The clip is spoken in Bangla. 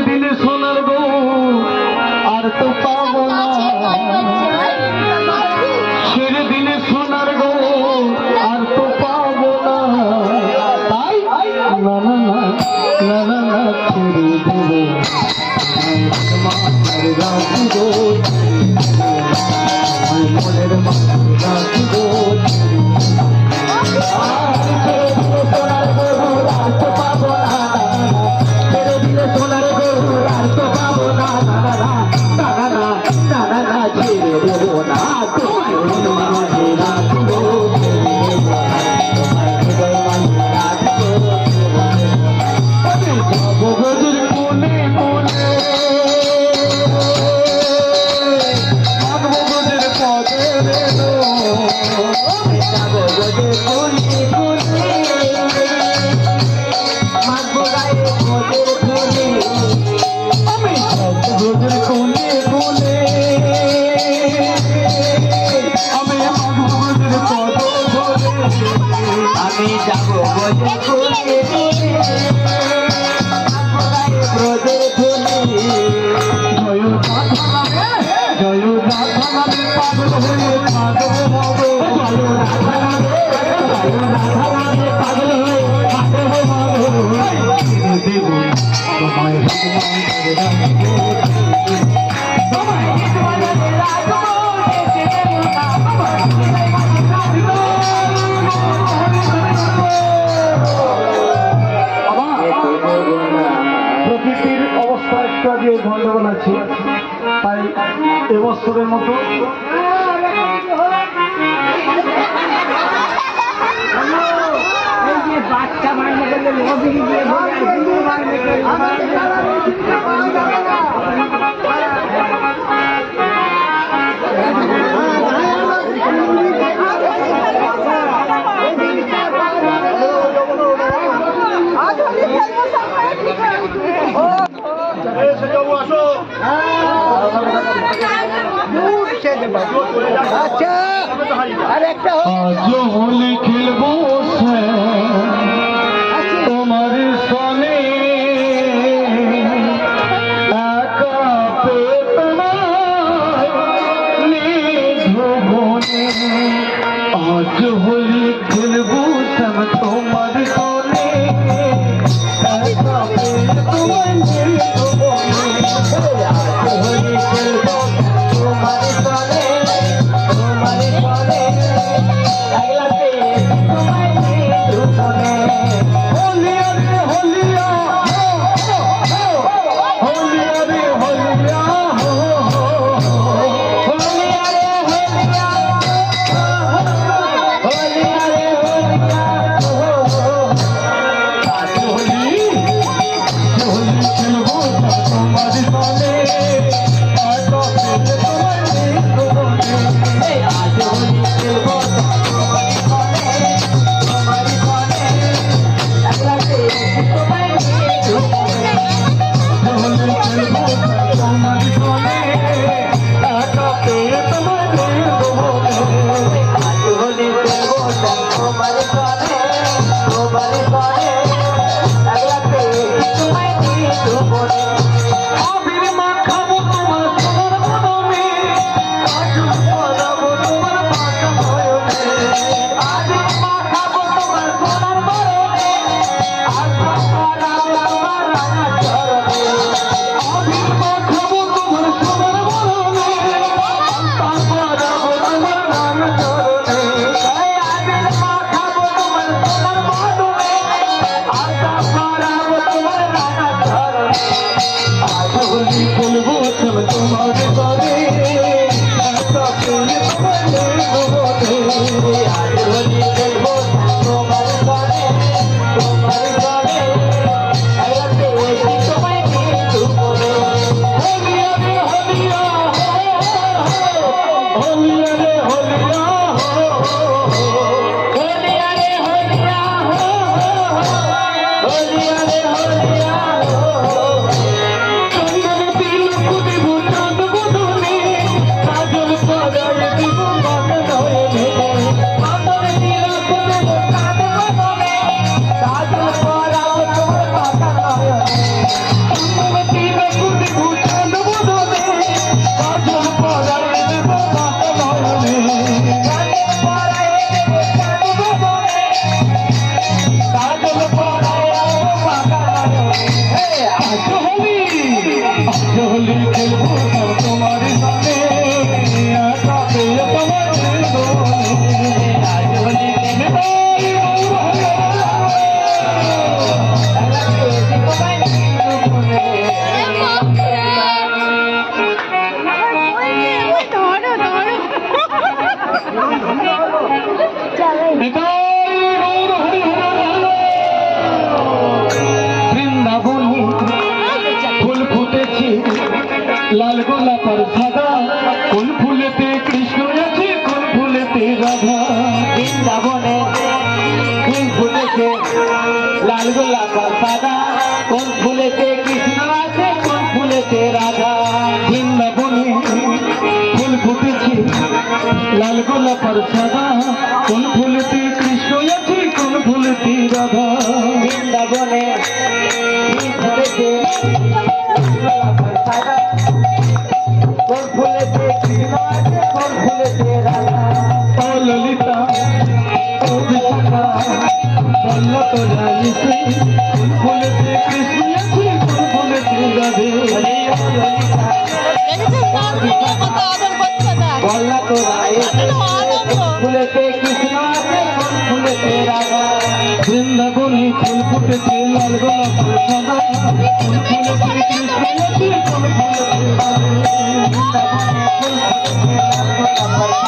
দিন সোনার গো আর তো পাবো না, ছেড়ে দিনে সোনার গো আর তো পাবো না, তাই না না না না না ছেড়ে দেবো মাথার রাখবো, মনের মাথার রাখবো, সোনার গো আর তো পাবো না, ছেড়ে দিলে সোনার গো আর তো পাবো না, ছেড়ে দেবো না আমি যাবো বলে জয় রাধা নামে পাগল হয়ে পাগল হবো, জয় রাধা নামে পাগল হয়ে পাগল হবো, দেব তোমায় প্রকৃতির অবস্থা একটু আগে গন্ডগোল আছে, তাই এবছরের মতো বাচ্চা মাইনে গেলে লবি দিয়ে আজ হোলি খেলবো তোমার সনে, একা পেতনা নিধুবনে, আজ হোলি খেলবো তোমার সনে, একা পেতনা নিধুবনে, আজ হোলি খেলবো তোমার সনে, তোমার সনে, একলা পেতনা নিধুবনে। লাল গোলাপ আর সাদা, কোন ফুলেতে কৃষ্ণ আছে কোন ফুলেতে রাধা। বৃন্দাবনে ফুল ফুটেছে লাল গোলাপ আর সাদা, কোন ফুলেতে কৃষ্ণ আছে কোন ফুলেতে রাধা। বৃন্দাবনে ফুল ফুটেছে লাল গোলাপ আর সাদা, কোন ফুলেতে কৃষ্ণ আছে কোন ফুলেতে রাধা। বৃন্দাবনে ফুল ফুটেছে গোলাপ আর সাদা, কোন ফুলেতে কৃষ্ণ আছে কোন ফুলেতে রাধা। ও ললিতা ও বিশাখা বলল তো জানিসে, কোন ফুলেতে কৃষ্ণ আছে কোন ফুলেতে রাধে। বল্লা তো ফুলেতে কৃষ্ণ আছে কোন ফুলেতে রাধা। বৃন্দাবনে ফুল ফুটেছে লাল গোলাপ আর সাদা, কোন ফুলেতে কৃষ্ণ আছে কোন ফুলেতে রাধে। বৃন্দাবনে ফুল ফুটেছে লাল গোলাপ আর